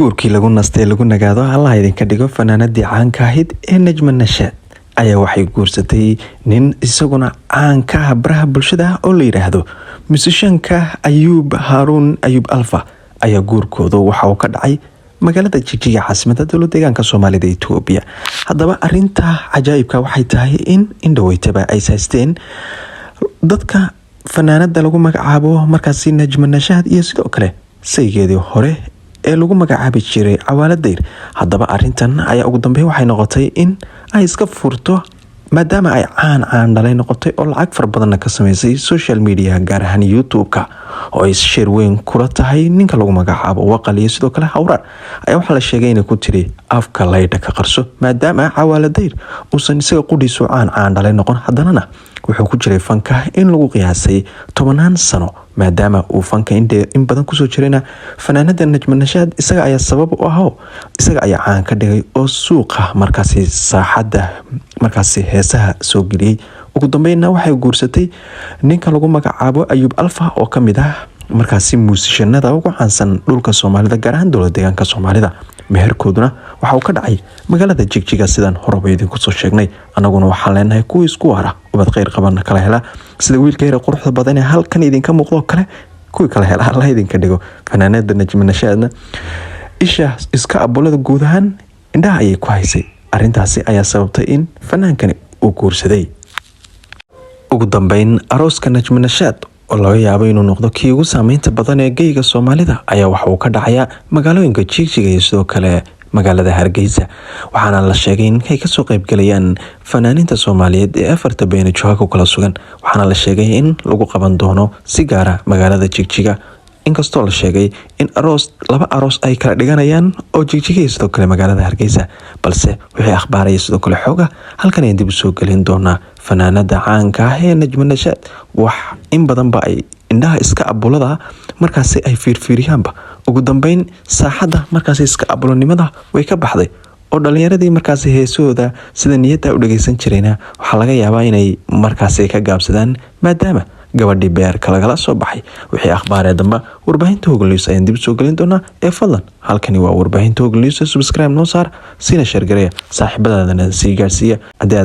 Guurkii lagu nastay lagu nagaado Allah idinka dhigo fanaanadii caanka ahayd ee Najma Nashaad ayaa waxay guursatay nin isaguna caan ka ah baraha bulshada oo la yiraahdo musicianka Ayub Harun Ayub Alfa ayaa guurkooda waxa uu ka dhacay magaalada Jigjiga caasimadda dowladda deegaanka Soomaalida ee Itoobiya. Haddaba arinta cajaa'ibka waxay tahay in indhaweetaba ay saasteen dadka fanaanada lagu magacaabo markaasi Najma Nashaad iyo sidoo kale saygeedii hore ee lagu magacaabi jiray Cawaale Dayr. Haddaba arintan ayaa ugu dambeyn waxay noqotay in ay iska furto maadaama ay caan dhalay noqotay oo lacag far badan ka sameysay social media gaar ahaan YouTube-ka oo ay shir weyn kula tahay ninka lagu magacaabo Waqal iyo sidoo kale Hawraar ayaa waxa la sheegay inay ku tiri afka laydha ka qarso maadaama Cawaale Dayr uusan isaga qudhiisu caan dhalay noqon. Haddana wuxuu ku jiray fanka in lagu qiyaasay 10 sano maadaama uu fanka in badan kusoo jirayna fanaanada Najma Nashaad isaga ayaa sabab u ahaa isaga ayaa caan ka dhigay oo suuqa markaasi saaxadda markaasi heesaha soo geliyay. Ugu dambeynna waxay guursatay ninka lagu magacaabo Ayub Alfa oo kamid ah markaasi muusishanada ugu caansan dhulka Soomaalida gaar ahaan dowladda deegaanka Soomaalida. Meherkooduna waxa uu ka dhacay magaalada Jigjiga sidaan horeba idinku soo sheegnay. Anaguna waxaan leenahay kuwii isku waara ubad khayr qaban kala hela sida wiilka yar quruxda badan ee halkan idinka muuqdo kale kuwii kala hela Allah idinka dhigo. Fanaanada Najma Nashaadna isha iska abulada guud ahaan indhaha ayay ku haysay. Arintaasi ayaa sababtay in fanaankani uu guursaday. Ugu dambeyn arooska Najma Nashaad oo laga yaabo inuu noqdo kii ugu saameynta badan ee geyga Soomaalida ayaa waxa uu ka dhacayaa magaalooyinka Jigjiga iyo sidoo kale magaalada Hargeysa. Waxaana la sheegay in ay kasoo qayb galayaan fanaaniinta Soomaaliyeed ee afarta been jooga kala sugan. Waxaana la sheegay in lagu qaban doono si gaar ah magaalada Jigjiga. Inkastoo la sheegay in laba aroos ay kala dhiganayaan oo Jigjiga iyo sidoo kale magaalada Hargeysa, balse wixii akhbaaraya sidoo kale xoga halkan ay dib u soo galin doonaa fanaanada caanka ah ee Najma Nashaad. wax in badan ba ay indhaha iska abulada markaasi ay fiirfiiriyaanba ugu dambeyn saaxadda markaasi iska abulanimada way ka baxday oo dhalinyaradii markaasi heesooda sida niyada u dhageysan jirayna waxa laga yaabaa inay markaasi ka gaabsadaan maadaama gabadhii beerka lagala soo baxay. wixii akhbaarada dambe warbaahinta Hogol News ayaan dib u soo galin doonaa ee fadlan halkani waa warbaahinta Hogol News. subscribe noo saar sina share gareeya saaxiibadaadana sii gaarsiiya haddii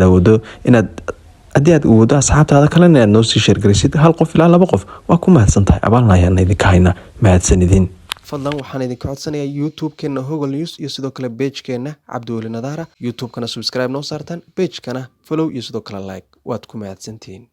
aad awoodo asxaabtaada kalena aad noo sii share gareysid hal qof ilaa 2 qof waa ku mahadsantahay. abaalna ayaan idinka haynaa mahadsanidin. fadlan waxaan idinka codsanayaa YouTube-keena Hogol News iyo sidoo kale page-keena Cabdiweli Nadaara. YouTube-kana subscribe noo saartaan, page-kana follow iyo sidoo kale like. waad ku mahadsantihiin.